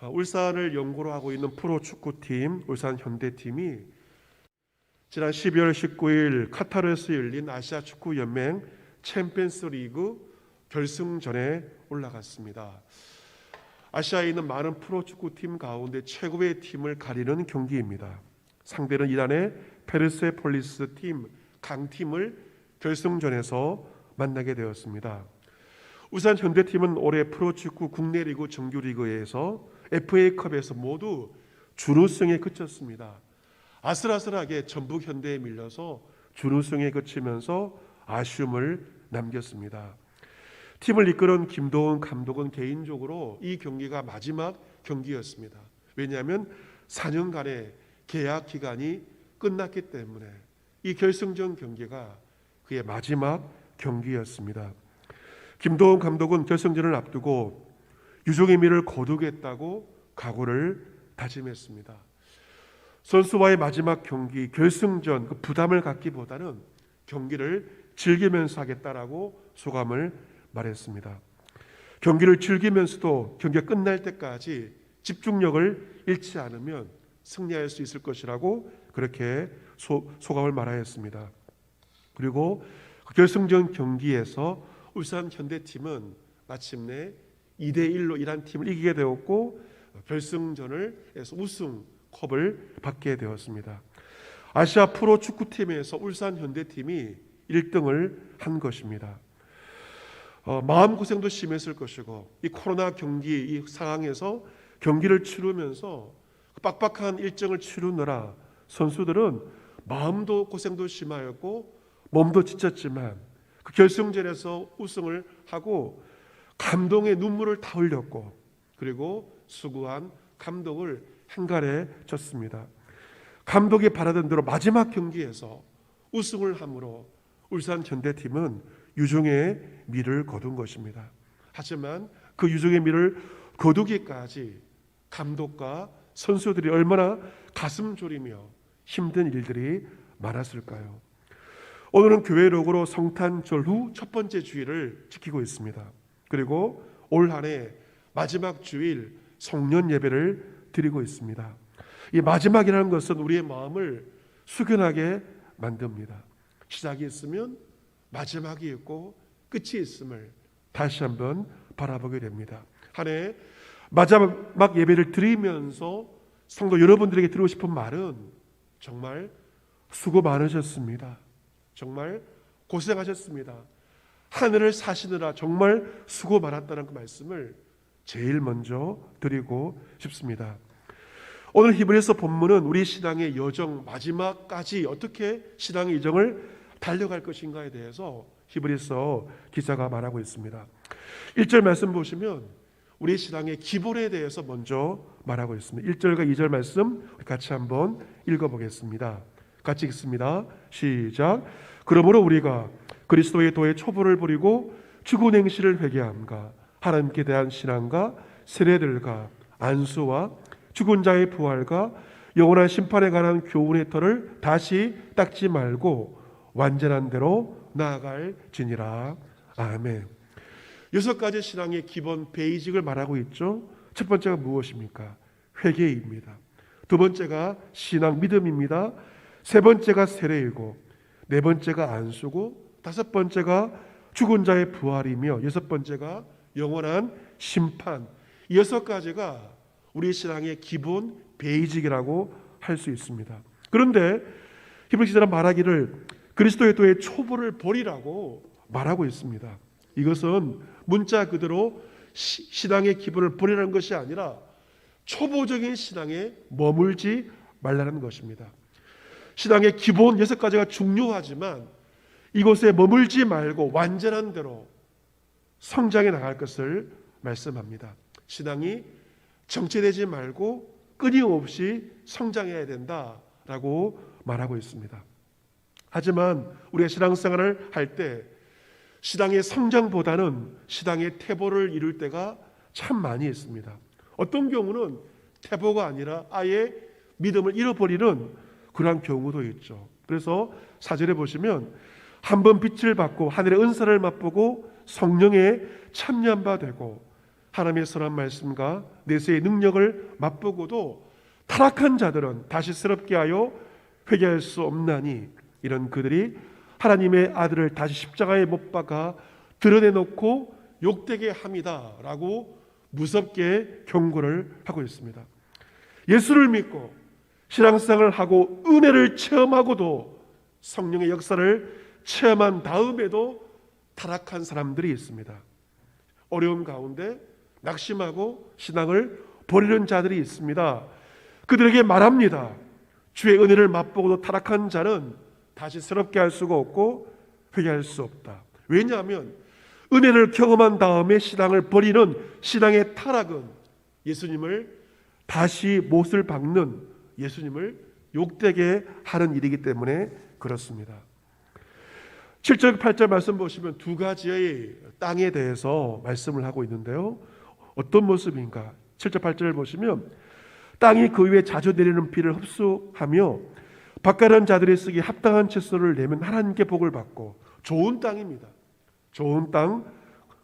울산을 연고로 하고 있는 프로축구팀 울산 현대팀이 지난 12월 19일 카타르에서 열린 아시아 축구 연맹 챔피언스 리그 결승전에 올라갔습니다. 아시아에 있는 많은 프로축구팀 가운데 최고의 팀을 가리는 경기입니다. 상대는 이란의 페르세폴리스 팀 강팀을 결승전에서 만나게 되었습니다. 울산 현대팀은 올해 프로축구 국내 리그 정규리그에서 FA컵에서 모두 준우승에 그쳤습니다. 아슬아슬하게 전북 현대에 밀려서 준우승에 그치면서 아쉬움을 남겼습니다. 팀을 이끄는 김도훈 감독은 개인적으로 이 경기가 마지막 경기였습니다. 왜냐하면 4년간의 계약 기간이 끝났기 때문에 이 결승전 경기가 그의 마지막 경기였습니다. 김도훈 감독은 결승전을 앞두고 유종의 미를 거두겠다고 각오를 다짐했습니다. 선수와의 마지막 경기, 결승전 그 부담을 갖기보다는 경기를 즐기면서 하겠다라고 소감을 말했습니다. 경기를 즐기면서도 경기가 끝날 때까지 집중력을 잃지 않으면 승리할 수 있을 것이라고 그렇게 소감을 말하였습니다. 그리고 결승전 경기에서 울산 현대팀은 마침내 2대1로 이란 팀을 이기게 되었고 결승전을 해서 우승컵을 받게 되었습니다. 아시아 프로 축구팀에서 울산 현대팀이 1등을 한 것입니다. 마음고생도 심했을 것이고 이 코로나 경기 이 상황에서 경기를 치르면서 빡빡한 일정을 치르느라 선수들은 마음도 고생도 심하였고 몸도 지쳤지만 그 결승전에서 우승을 하고 감동의 눈물을 다 흘렸고 그리고 수고한 감독을 행간에 졌습니다. 감독이 바라던 대로 마지막 경기에서 우승을 함으로 울산 현대팀은 유종의 미를 거둔 것입니다. 하지만 그 유종의 미를 거두기까지 감독과 선수들이 얼마나 가슴 졸이며 힘든 일들이 많았을까요? 오늘은 교회 로고로 성탄절 후 첫 번째 주일을 지키고 있습니다. 그리고 올 한 해 마지막 주일 성년 예배를 드리고 있습니다. 이 마지막이라는 것은 우리의 마음을 숙연하게 만듭니다. 시작이 있으면 마지막이 있고 끝이 있음을 다시 한번 바라보게 됩니다. 한 해 마지막 예배를 드리면서 성도 여러분들에게 드리고 싶은 말은 정말 수고 많으셨습니다. 정말 고생하셨습니다. 하늘을 사시느라 정말 수고 많았다는 그 말씀을 제일 먼저 드리고 싶습니다. 오늘 히브리서 본문은 우리 신앙의 여정 마지막까지 어떻게 신앙의 여정을 달려갈 것인가에 대해서 히브리서 기자가 말하고 있습니다. 1절 말씀 보시면 우리 신앙의 기본에 대해서 먼저 말하고 있습니다. 1절과 2절 말씀 같이 한번 읽어보겠습니다. 같이 읽습니다. 시작. 그러므로 우리가 그리스도의 도의 초보를 버리고 죽은 행실을 회개함과 하나님께 대한 신앙과 세례들과 안수와 죽은 자의 부활과 영원한 심판에 관한 교훈의 터를 다시 닦지 말고 완전한 대로 나아갈지니라. 아멘. 6가지 신앙의 기본 베이직을 말하고 있죠. 첫 번째가 무엇입니까? 회개입니다. 두 번째가 신앙 믿음입니다. 세 번째가 세례이고 네 번째가 안수고 다섯 번째가 죽은 자의 부활이며 여섯 번째가 영원한 심판. 이 6가지가 우리 신앙의 기본 베이직이라고 할 수 있습니다. 그런데 히브리 기자는 말하기를 그리스도의 도의 초보를 버리라고 말하고 있습니다. 이것은 문자 그대로 신앙의 기본을 버리라는 것이 아니라 초보적인 신앙에 머물지 말라는 것입니다. 신앙의 기본 6가지가 중요하지만 이곳에 머물지 말고 완전한 대로 성장해 나갈 것을 말씀합니다. 신앙이 정체되지 말고 끊임없이 성장해야 된다라고 말하고 있습니다. 하지만 우리가 신앙생활을 할 때 신앙의 성장보다는 신앙의 퇴보를 이룰 때가 참 많이 있습니다. 어떤 경우는 퇴보가 아니라 아예 믿음을 잃어버리는 그러한 경우도 있죠. 그래서 4절에 보시면 한번 빛을 받고 하늘의 은사를 맛보고 성령에 참여한 바 되고 하나님의 선한 말씀과 내세의 능력을 맛보고도 타락한 자들은 다시 새롭게 하여 회개할 수 없나니 이런 그들이 하나님의 아들을 다시 십자가에 못 박아 드러내놓고 욕되게 합니다 라고 무섭게 경고를 하고 있습니다. 예수를 믿고 신앙생활을 하고 은혜를 체험하고도 성령의 역사를 체험한 다음에도 타락한 사람들이 있습니다. 어려움 가운데 낙심하고 신앙을 버리는 자들이 있습니다. 그들에게 말합니다. 주의 은혜를 맛보고도 타락한 자는 다시 새롭게 할 수가 없고 회개할 수 없다. 왜냐하면 은혜를 경험한 다음에 신앙을 버리는 신앙의 타락은 예수님을 다시 못을 박는, 예수님을 욕되게 하는 일이기 때문에 그렇습니다. 7절 8절 말씀 보시면 두 가지의 땅에 대해서 말씀을 하고 있는데요. 어떤 모습인가? 7절 8절을 보시면 땅이 그 위에 자주 내리는 비를 흡수하며 밭가는 자들이 쓰기 합당한 채소를 내면 하나님께 복을 받고, 좋은 땅입니다. 좋은 땅,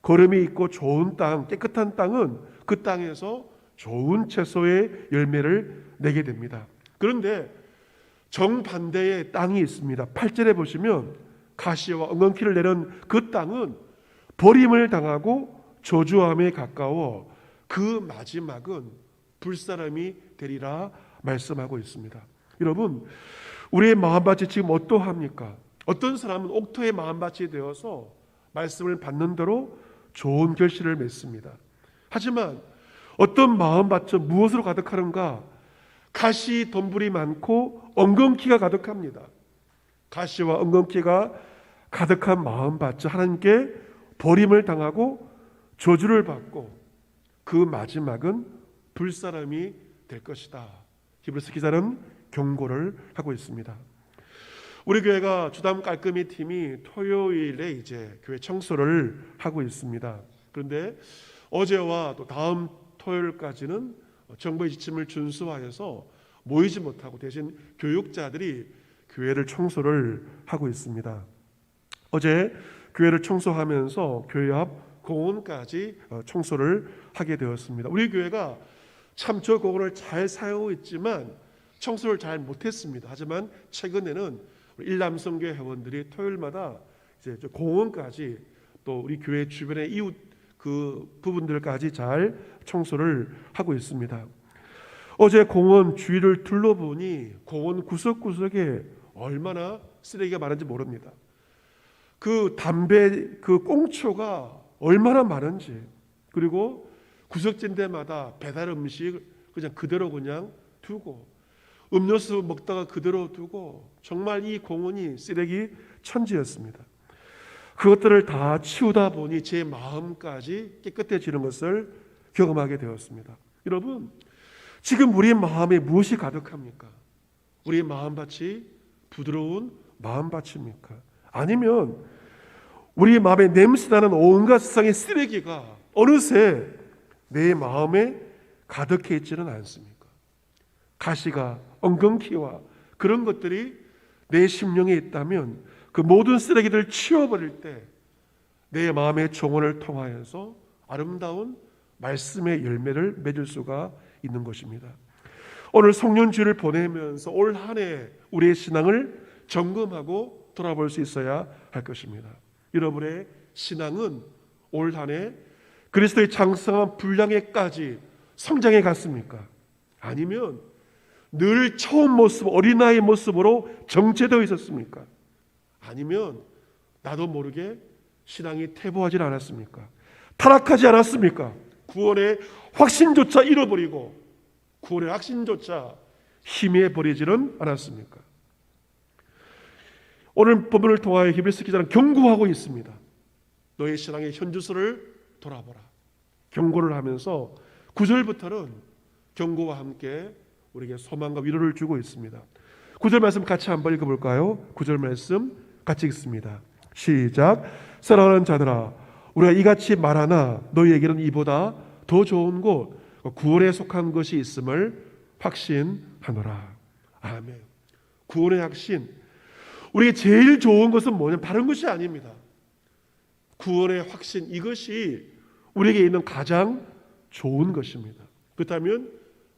거름이 있고 좋은 땅, 깨끗한 땅은 그 땅에서 좋은 채소의 열매를 내게 됩니다. 그런데 정반대의 땅이 있습니다. 8절에 보시면 가시와 엉겅퀴를 내는 그 땅은 버림을 당하고 저주함에 가까워 그 마지막은 불사람이 되리라 말씀하고 있습니다. 여러분, 우리의 마음밭이 지금 어떠합니까? 어떤 사람은 옥토의 마음밭이 되어서 말씀을 받는 대로 좋은 결실을 맺습니다. 하지만 어떤 마음밭은 무엇으로 가득하는가? 가시 덤불이 많고 엉겅퀴가 가득합니다. 가시와 엉겅퀴가 가득한 마음밭은 하나님께 버림을 당하고 저주를 받고 그 마지막은 불사람이 될 것이다. 히브리서 기자는 경고를 하고 있습니다. 우리 교회가 주담 깔끔이 팀이 토요일에 이제 교회 청소를 하고 있습니다. 그런데 어제와 또 다음 토요일까지는 정부의 지침을 준수하여서 모이지 못하고 대신 교육자들이 교회를 청소를 하고 있습니다. 어제 교회를 청소하면서 교회 앞 공원까지 청소를 하게 되었습니다. 우리 교회가 참 저 공원을 잘 사용하고 있지만 청소를 잘 못했습니다. 하지만 최근에는 일남성교회 회원들이 토요일마다 이제 공원까지 또 우리 교회 주변의 이웃 그 부분들까지 잘 청소를 하고 있습니다. 어제 공원 주위를 둘러보니 공원 구석구석에 얼마나 쓰레기가 많은지 모릅니다. 그 담배 그 꽁초가 얼마나 많은지, 그리고 구석진데마다 배달 음식 그냥 그대로 그냥 두고 음료수 먹다가 그대로 두고 정말 이 공원이 쓰레기 천지였습니다. 그것들을 다 치우다 보니 제 마음까지 깨끗해지는 것을 경험하게 되었습니다. 여러분, 지금 우리 마음에 무엇이 가득합니까? 우리 마음밭이 부드러운 마음밭입니까? 아니면 우리 마음에 냄새나는 온갖 세상의 쓰레기가 어느새 내 마음에 가득해 있지는 않습니까? 가시가 엉겅퀴와 그런 것들이 내 심령에 있다면 그 모든 쓰레기들을 치워버릴 때 내 마음의 정원을 통하여서 아름다운 말씀의 열매를 맺을 수가 있는 것입니다. 오늘 성령주를 보내면서 올 한 해 우리의 신앙을 점검하고 돌아볼 수 있어야 할 것입니다. 여러분의 신앙은 올 한 해 그리스도의 장성한 분량에까지 성장해 갔습니까? 아니면 늘 처음 모습, 어린아이 모습으로 정체되어 있었습니까? 아니면 나도 모르게 신앙이 퇴보하지 않았습니까? 타락하지 않았습니까? 구원의 확신조차 잃어버리고 구원의 확신조차 희미해버리지는 않았습니까? 오늘 본문을 통하여 히브리서 기자는 경고하고 있습니다. 너의 신앙의 현주소를 돌아보라. 경고를 하면서 9절부터는 경고와 함께 우리에게 소망과 위로를 주고 있습니다. 9절 말씀 같이 한번 읽어볼까요? 9절 말씀 같이 읽습니다. 시작. 사랑하는 자들아, 우리가 이같이 말하나 너희에게는 이보다 더 좋은 곳 구원에 속한 것이 있음을 확신하노라. 아멘. 구원의 확신. 우리에게 제일 좋은 것은 뭐냐면 다른 것이 아닙니다. 구원의 확신, 이것이 우리에게 있는 가장 좋은 것입니다. 그렇다면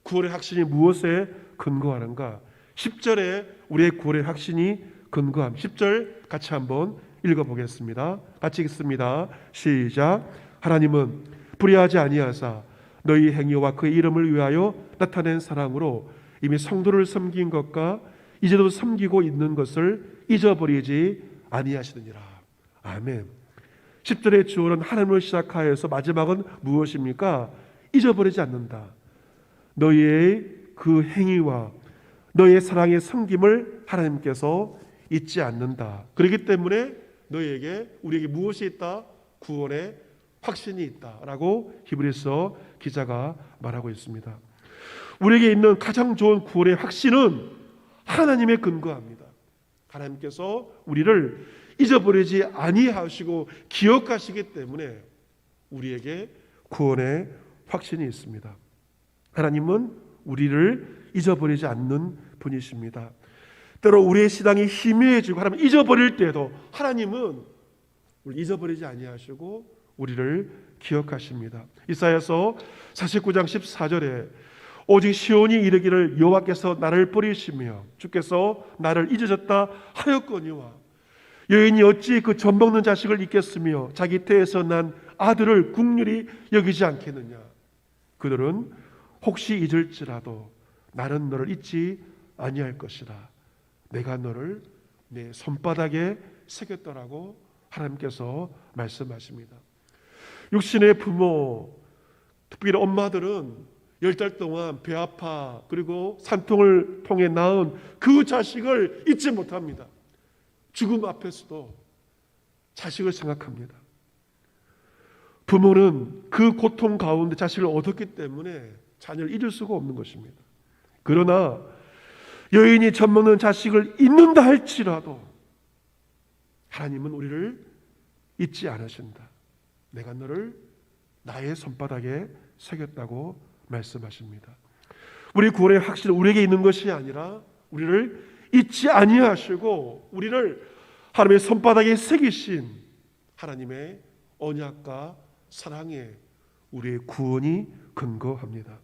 구원의 확신이 무엇에 근거하는가? 10절에 우리의 구원의 확신이 근거함. 10절 같이 한번 읽어보겠습니다. 같이 읽습니다. 시작. 하나님은 불의하지 아니하사 너희 행위와 그의 이름을 위하여 나타낸 사랑으로 이미 성도를 섬긴 것과 이제도 섬기고 있는 것을 잊어버리지 아니하시느니라. 아멘. 10절의 주어는 하나님을 시작하여서 마지막은 무엇입니까? 잊어버리지 않는다. 너희의 그 행위와 너희의 사랑의 섬김을 하나님께서 잊지 않는다. 그렇기 때문에 너희에게 우리에게 무엇이 있다? 구원의 확신이 있다라고 히브리서 기자가 말하고 있습니다. 우리에게 있는 가장 좋은 구원의 확신은 하나님에 근거합니다. 하나님께서 우리를 잊어버리지 아니하시고 기억하시기 때문에 우리에게 구원의 확신이 있습니다. 하나님은 우리를 잊어버리지 않는 분이십니다. 때로 우리의 신앙이 희미해지고 하나님 잊어버릴 때에도 하나님은 우리 잊어버리지 아니하시고 우리를 기억하십니다. 이사야서 49장 14절에 오직 시온이 이르기를 여호와께서 나를 버리시며 주께서 나를 잊으셨다 하였거니와 여인이 어찌 그 젖먹는 자식을 잊겠으며 자기 태에서 난 아들을 국률이 여기지 않겠느냐. 그들은 혹시 잊을지라도 나는 너를 잊지 아니할 것이라. 내가 너를 내 손바닥에 새겼더라고 하나님께서 말씀하십니다. 육신의 부모, 특별히 엄마들은 10달 동안 배 아파 그리고 산통을 통해 낳은 그 자식을 잊지 못합니다. 죽음 앞에서도 자식을 생각합니다. 부모는 그 고통 가운데 자식을 얻었기 때문에 자녀를 잊을 수가 없는 것입니다. 그러나 여인이 젖먹는 자식을 잊는다 할지라도 하나님은 우리를 잊지 않으신다. 내가 너를 나의 손바닥에 새겼다고 말씀하십니다. 우리 구원의 확신은 우리에게 있는 것이 아니라 우리를 잊지 아니하시고 우리를 하나님의 손바닥에 새기신 하나님의 언약과 사랑에 우리의 구원이 근거합니다.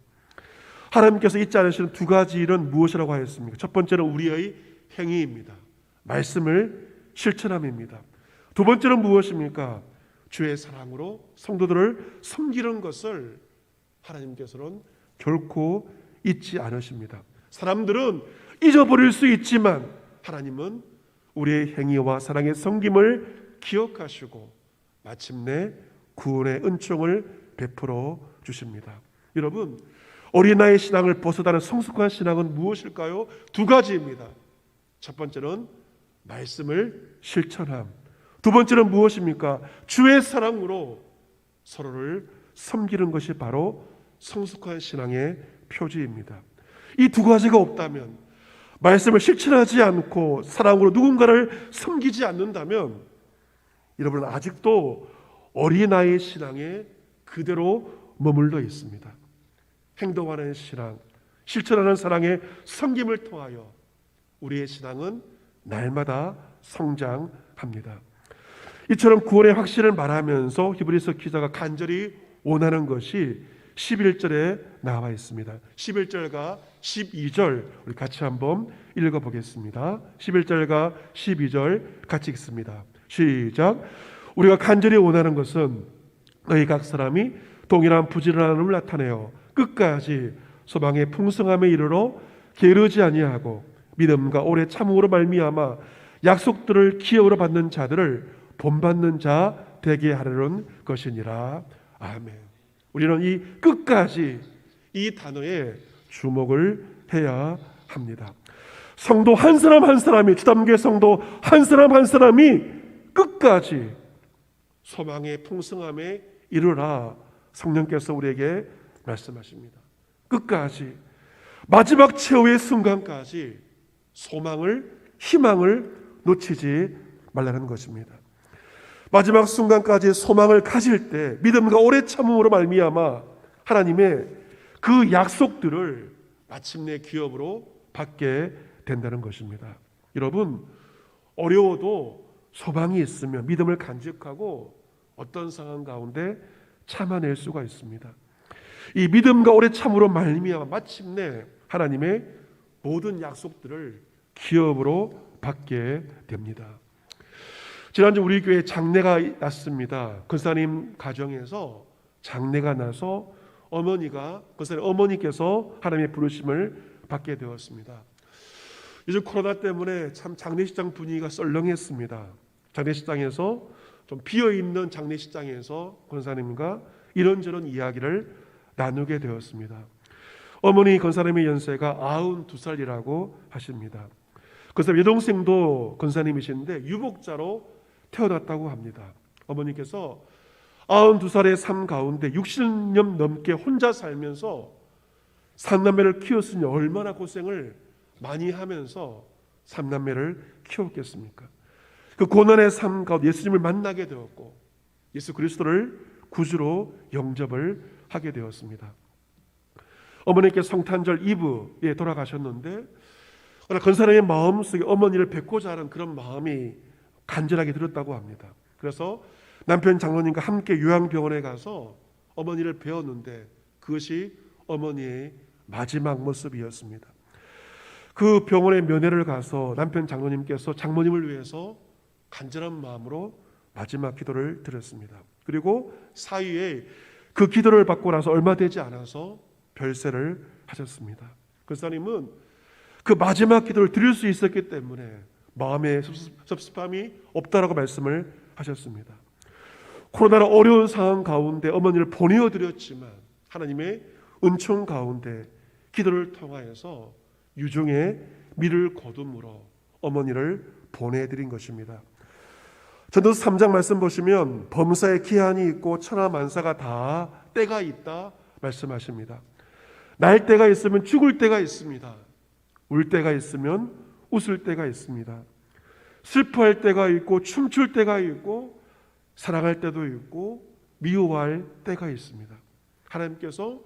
하나님께서 잊지 않으시는 두 가지 일은 무엇이라고 하였습니까? 첫 번째는 우리의 행위입니다. 말씀을 실천함입니다. 두 번째는 무엇입니까? 주의 사랑으로 성도들을 섬기는 것을 하나님께서는 결코 잊지 않으십니다. 사람들은 잊어버릴 수 있지만 하나님은 우리의 행위와 사랑의 섬김을 기억하시고 마침내 구원의 은총을 베풀어 주십니다. 여러분, 어린아이 신앙을 벗어나는 성숙한 신앙은 무엇일까요? 두 가지입니다. 첫 번째는 말씀을 실천함. 두 번째는 무엇입니까? 주의 사랑으로 서로를 섬기는 것이 바로 성숙한 신앙의 표지입니다. 이 두 가지가 없다면, 말씀을 실천하지 않고 사랑으로 누군가를 섬기지 않는다면 여러분은 아직도 어린아이 신앙에 그대로 머물러 있습니다. 행동하는 신앙, 실천하는 사랑의 섬김을 통하여 우리의 신앙은 날마다 성장합니다. 이처럼 구원의 확신을 말하면서 히브리서 기자가 간절히 원하는 것이 11절에 나와 있습니다. 11절과 12절 우리 같이 한번 읽어보겠습니다. 11절과 12절 같이 읽습니다. 시작. 우리가 간절히 원하는 것은 너희 각 사람이 동일한 부지런함을 나타내어 끝까지 소망의 풍성함에 이르러 게으르지 아니하고 믿음과 오래 참음으로 말미암아 약속들을 기업으로 받는 자들을 본받는 자 되게 하려는 것이니라. 아멘. 우리는 이 끝까지 이 단어에 주목을 해야 합니다. 성도 한 사람 한 사람이, 주담교회 성도 한 사람 한 사람이 끝까지 소망의 풍성함에 이르라 성령께서 우리에게 말씀하십니다. 끝까지 마지막 최후의 순간까지 소망을, 희망을 놓치지 말라는 것입니다. 마지막 순간까지 소망을 가질 때 믿음과 오래 참음으로 말미암아 하나님의 그 약속들을 마침내 기업으로 받게 된다는 것입니다. 여러분, 어려워도 소망이 있으면 믿음을 간직하고 어떤 상황 가운데 참아낼 수가 있습니다. 이 믿음과 오래 참으로 말미암아 마침내 하나님의 모든 약속들을 기업으로 받게 됩니다. 지난주 우리 교회 장례가 났습니다. 권사님 가정에서 장례가 나서 권사님 어머니께서 하나님의 부르심을 받게 되었습니다. 요즘 코로나 때문에 참 장례식장 분위기가 썰렁했습니다. 장례식장에서 좀 비어있는 장례식장에서 권사님과 이런저런 이야기를 나누게 되었습니다. 어머니 권사님의 연세가 92살이라고 하십니다. 권사님 여동생도 권사님이신데 유복자로 태어났다고 합니다. 어머니께서 92살의 삶 가운데 60년 넘게 혼자 살면서 삼남매를 키웠으니 얼마나 고생을 많이 하면서 삼남매를 키웠겠습니까? 그 고난의 삶 가운데 예수님을 만나게 되었고 예수 그리스도를 구주로 영접을 하게 되었습니다. 어머니께 성탄절 이브에 돌아가셨는데 권사님의 마음속에 어머니를 뵙고자 하는 그런 마음이 간절하게 들었다고 합니다. 그래서 남편 장로님과 함께 요양병원에 가서 어머니를 배웠는데 그것이 어머니의 마지막 모습이었습니다. 그 병원에 면회를 가서 남편 장로님께서 장모님을 위해서 간절한 마음으로 마지막 기도를 드렸습니다. 그리고 사위에 그 기도를 받고 나서 얼마 되지 않아서 별세를 하셨습니다. 권사님은 그 마지막 기도를 드릴 수 있었기 때문에 마음에 섭섭함이 없다라고 말씀을 하셨습니다. 코로나로 어려운 상황 가운데 어머니를 보내어 드렸지만 하나님의 은총 가운데 기도를 통하여서 유종의 미를 거둠으로 어머니를 보내드린 것입니다. 전도서 3장 말씀 보시면 범사에 기한이 있고 천하만사가 다 때가 있다 말씀하십니다. 날 때가 있으면 죽을 때가 있습니다. 울 때가 있으면 웃을 때가 있습니다. 슬퍼할 때가 있고 춤출 때가 있고 사랑할 때도 있고 미워할 때가 있습니다. 하나님께서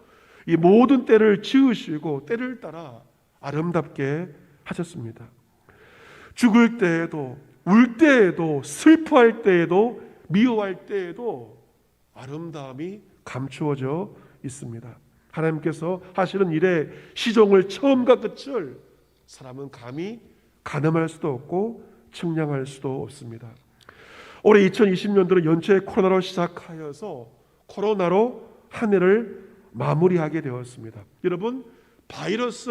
이 모든 때를 지으시고 때를 따라 아름답게 하셨습니다. 죽을 때에도 울 때에도 슬퍼할 때에도 미워할 때에도 아름다움이 감추어져 있습니다. 하나님께서 하시는 일의 시종을 처음과 끝을 사람은 감히 가늠할 수도 없고 측량할 수도 없습니다. 올해 2020년도는 연초에 코로나로 시작하여서 코로나로 한 해를 마무리하게 되었습니다. 여러분, 바이러스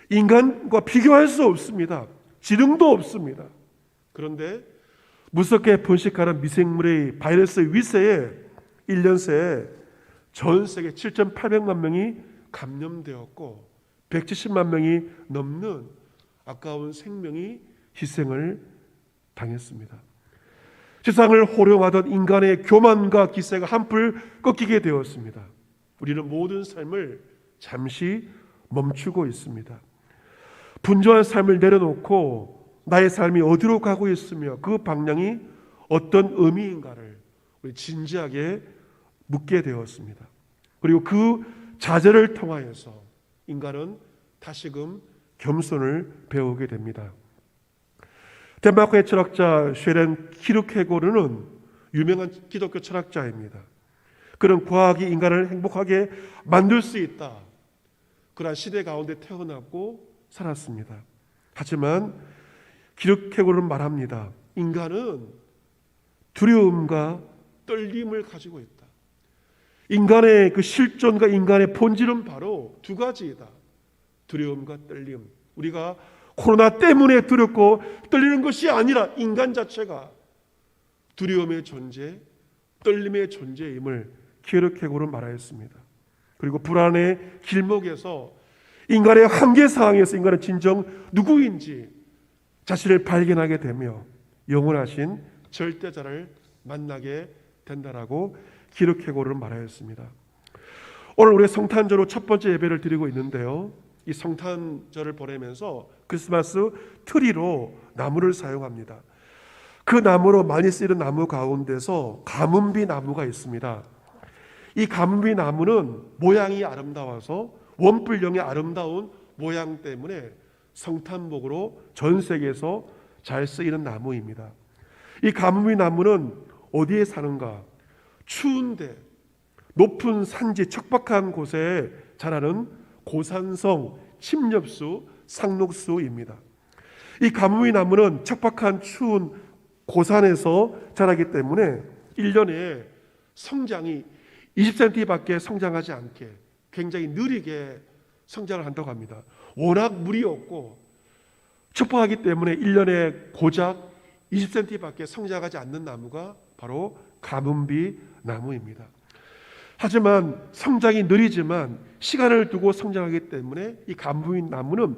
인간과 비교할 수 없습니다. 지능도 없습니다. 그런데 무섭게 번식하는 미생물의 바이러스 위세에 1년 새에 전 세계 7,800만 명이 감염되었고 170만 명이 넘는 아까운 생명이 희생을 당했습니다. 세상을 호령하던 인간의 교만과 기세가 한풀 꺾이게 되었습니다. 우리는 모든 삶을 잠시 멈추고 있습니다. 분주한 삶을 내려놓고 나의 삶이 어디로 가고 있으며 그 방향이 어떤 의미인가를 우리 진지하게 묻게 되었습니다. 그리고 그 자제를 통하여서 인간은 다시금 겸손을 배우게 됩니다. 덴마크의 철학자 쉐렌 키르케고르는 유명한 기독교 철학자입니다. 그는 과학이 인간을 행복하게 만들 수 있다. 그러한 시대 가운데 태어났고 살았습니다. 하지만 키르케고르는 말합니다. 인간은 두려움과 떨림을 가지고 있다. 인간의 그 실존과 인간의 본질은 바로 두 가지이다. 두려움과 떨림. 우리가 코로나 때문에 두렵고 떨리는 것이 아니라 인간 자체가 두려움의 존재, 떨림의 존재임을 키르케고르는 말하였습니다. 그리고 불안의 길목에서 인간의 한계 상황에서 인간은 진정 누구인지 자신을 발견하게 되며 영원하신 절대자를 만나게 된다라고 키르케고르는 말하였습니다. 오늘 우리 성탄절로 첫 번째 예배를 드리고 있는데요. 이 성탄절을 보내면서 크리스마스 트리로 나무를 사용합니다. 그 나무로 많이 쓰이는 나무 가운데서 가문비 나무가 있습니다. 이 가문비 나무는 모양이 아름다워서 원뿔형의 아름다운 모양 때문에 성탄목으로 전 세계에서 잘 쓰이는 나무입니다. 이 가문비 나무는 어디에 사는가? 추운데 높은 산지 척박한 곳에 자라는 고산성 침엽수 상록수입니다. 이 가뭄이 나무는 척박한 추운 고산에서 자라기 때문에 1년에 성장이 20cm밖에 성장하지 않게 굉장히 느리게 성장을 한다고 합니다. 워낙 물이 없고 척박하기 때문에 1년에 고작 20cm밖에 성장하지 않는 나무가 바로 가뭄비 나무입니다. 하지만 성장이 느리지만 시간을 두고 성장하기 때문에 이 가뭄비 나무는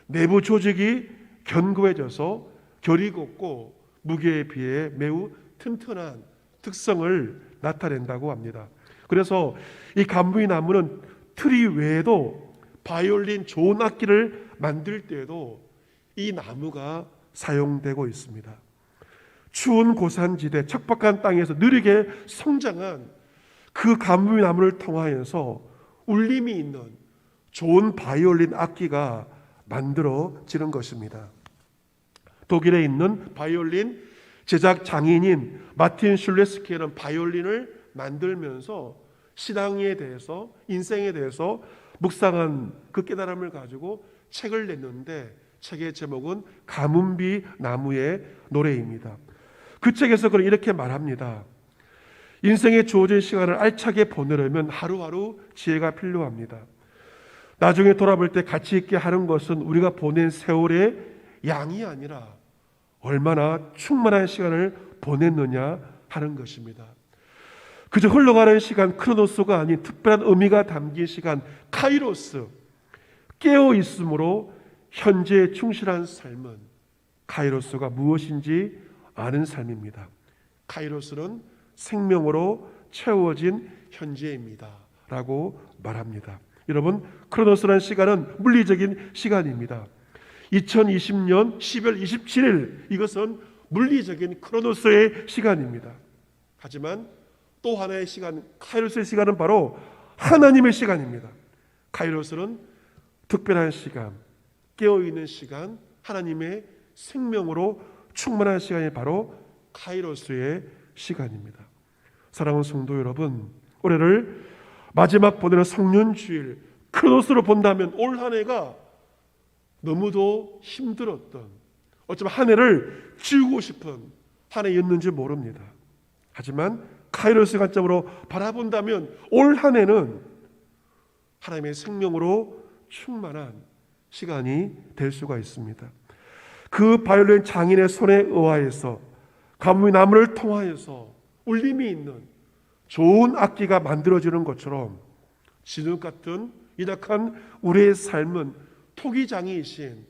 내부 조직이 견고해져서 결이 곱고 무게에 비해 매우 튼튼한 특성을 나타낸다고 합니다. 그래서 이 가뭄비 나무는 트리 외에도 바이올린 좋은 악기를 만들 때에도 이 나무가 사용되고 있습니다. 추운 고산지대 척박한 땅에서 느리게 성장한 그 가뭄비 나무를 통하여서 울림이 있는 좋은 바이올린 악기가 만들어지는 것입니다. 독일에 있는 바이올린 제작 장인인 마틴 슐레스키는 바이올린을 만들면서 신앙에 대해서, 인생에 대해서 묵상한 그 깨달음을 가지고 책을 냈는데 책의 제목은 가뭄비 나무의 노래입니다. 그 책에서 그는 이렇게 말합니다. 인생에 주어진 시간을 알차게 보내려면 하루하루 지혜가 필요합니다. 나중에 돌아볼 때 가치 있게 하는 것은 우리가 보낸 세월의 양이 아니라 얼마나 충만한 시간을 보냈느냐 하는 것입니다. 그저 흘러가는 시간 크로노스가 아닌 특별한 의미가 담긴 시간 카이로스, 깨어 있으므로 현재에 충실한 삶은 카이로스가 무엇인지 아는 삶입니다. 카이로스는 생명으로 채워진 현재입니다 라고 말합니다. 여러분, 크로노스라는 시간은 물리적인 시간입니다. 2020년 10월 27일 이것은 물리적인 크로노스의 시간입니다. 하지만 또 하나의 시간, 카이로스의 시간은 바로 하나님의 시간입니다. 카이로스는 특별한 시간, 깨어있는 시간, 하나님의 생명으로 충만한 시간이 바로 카이로스의 시간입니다. 사랑하는 성도 여러분, 올해를 마지막 보내는 성년주일 크로노스로 본다면 올 한 해가 너무도 힘들었던, 어쩌면 한 해를 지우고 싶은 한 해였는지 모릅니다. 하지만 카이로스 관점으로 바라본다면 올 한 해는 하나님의 생명으로 충만한 시간이 될 수가 있습니다. 그 바이올린 장인의 손에 의하여서 가뭄이 나무를 통하여서 울림이 있는 좋은 악기가 만들어지는 것처럼 진흙 같은 이닥한 우리의 삶은 토기장이이신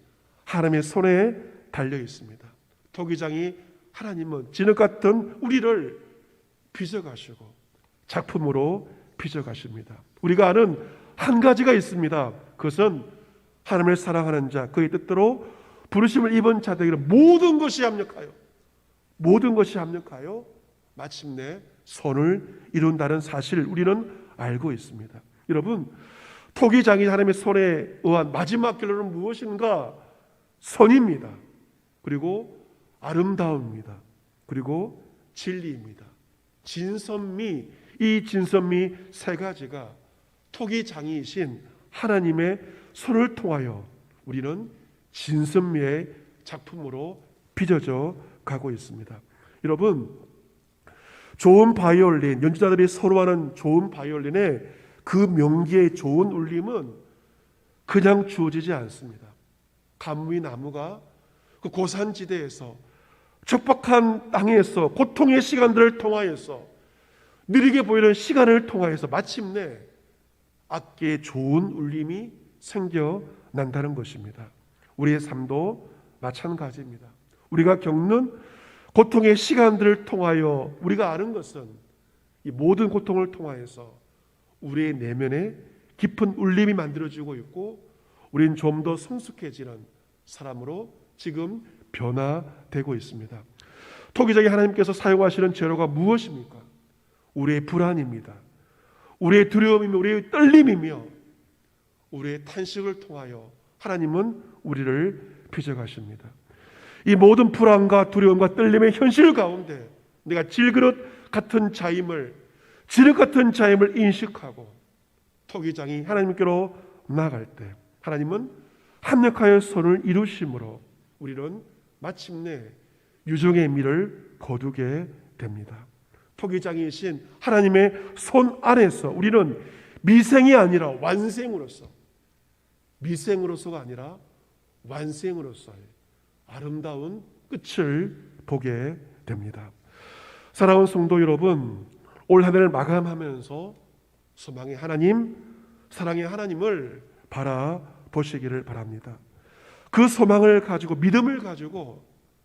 하나님의 손에 달려 있습니다. 토기장이 하나님은 진흙 같은 우리를 빚어가시고 작품으로 빚어가십니다. 우리가 아는 한 가지가 있습니다. 그것은 하나님을 사랑하는 자, 그의 뜻대로 부르심을 입은 자들에게는 모든 것이 합력하여 마침내 선을 이룬다는 사실을 우리는 알고 있습니다. 여러분, 토기장이 하나님의 손에 의한 마지막 결론은 무엇인가? 선입니다. 그리고 아름다움입니다. 그리고 진리입니다. 진선미, 이 진선미 세 가지가 토기장이이신 하나님의 손을 통하여 우리는 진선미의 작품으로 빚어져 가고 있습니다. 여러분, 좋은 바이올린, 연주자들이 서로 하는 좋은 바이올린의 그 명기의 좋은 울림은 그냥 주어지지 않습니다. 가뭄이 나무가 그 고산지대에서 척박한 땅에서 고통의 시간들을 통하여서 느리게 보이는 시간을 통하여서 마침내 악기의 좋은 울림이 생겨난다는 것입니다. 우리의 삶도 마찬가지입니다. 우리가 겪는 고통의 시간들을 통하여 우리가 아는 것은 이 모든 고통을 통하여서 우리의 내면에 깊은 울림이 만들어지고 있고 우리는 좀 더 성숙해지는 사람으로 지금 변화되고 있습니다. 토기장이 하나님께서 사용하시는 재료가 무엇입니까? 우리의 불안입니다. 우리의 두려움이며 우리의 떨림이며 우리의 탄식을 통하여 하나님은 우리를 빚어가십니다. 이 모든 불안과 두려움과 떨림의 현실 가운데 내가 질그릇 같은 자임을 지륵 같은 자임을 인식하고 토기장이 하나님께로 나아갈 때 하나님은 합력하여 선을 이루심으로 우리는 마침내 유종의 미를 거두게 됩니다. 토기장이신 하나님의 손 안에서 우리는 미생이 아니라 완생으로서, 미생으로서가 아니라 완생으로서의 아름다운 끝을 보게 됩니다. 사랑하는 성도 여러분, 올 한 해를 마감하면서 소망의 하나님, 사랑의 하나님을 바라보시기를 바랍니다. 그 소망을 가지고, 믿음을 가지고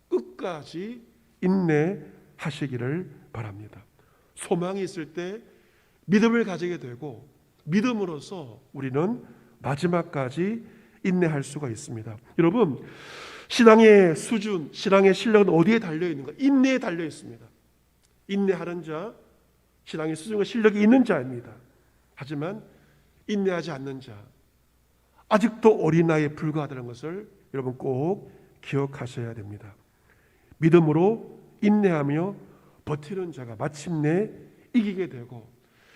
끝까지 인내하시기를 바랍니다. 소망이 있을 때 믿음을 가지게 되고, 믿음으로써 우리는 마지막까지 인내할 수가 있습니다. 여러분, 신앙의 수준, 신앙의 실력은 어디에 달려 있는가? 인내에 달려 있습니다. 인내하는 자, 신앙의 수준과 실력이 있는 자입니다. 하지만 인내하지 않는 자, 아직도 어린아이에 불과하다는 것을 여러분 꼭 기억하셔야 됩니다. 믿음으로 인내하며 버티는 자가 마침내 이기게 되고,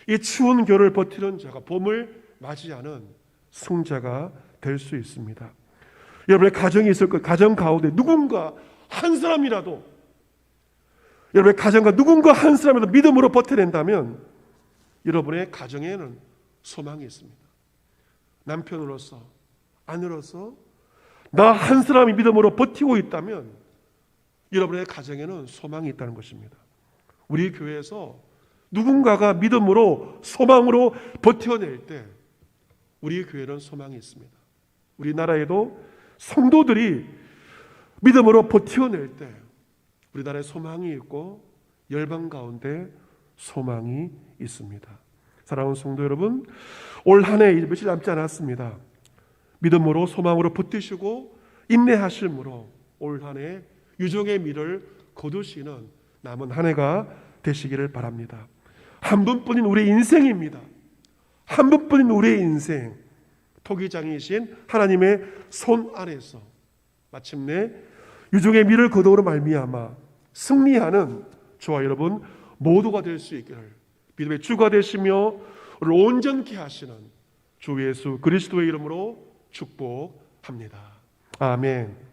이 추운 겨울을 버티는 자가 봄을 맞이하는 승자가 될 수 있습니다. 여러분의 가정이 있을 거예요. 가정 가운데 누군가 한 사람이라도, 여러분의 가정과 누군가 한 사람이라도 믿음으로 버텨낸다면 여러분의 가정에는 소망이 있습니다. 남편으로서, 아내로서 나 한 사람이 믿음으로 버티고 있다면 여러분의 가정에는 소망이 있다는 것입니다. 우리 교회에서 누군가가 믿음으로, 소망으로 버텨낼 때 우리 교회는 소망이 있습니다. 우리나라에도 성도들이 믿음으로 버텨낼 때 우리나라에 소망이 있고 열방 가운데 소망이 있습니다. 사랑하는 성도 여러분, 올 한 해 며칠 남지 않았습니다. 믿음으로, 소망으로 버티시고 인내하심으로 올 한 해 유종의 미를 거두시는 남은 한 해가 되시기를 바랍니다. 한 분뿐인 우리의 인생입니다. 한 분뿐인 우리의 인생, 토기장이신 하나님의 손 안에서 마침내 유종의 미를 거두므로 말미암아 승리하는 저와 여러분 모두가 될 수 있기를 믿음의 주가 되시며 우리를 온전케 하시는 주 예수 그리스도의 이름으로 축복합니다. 아멘.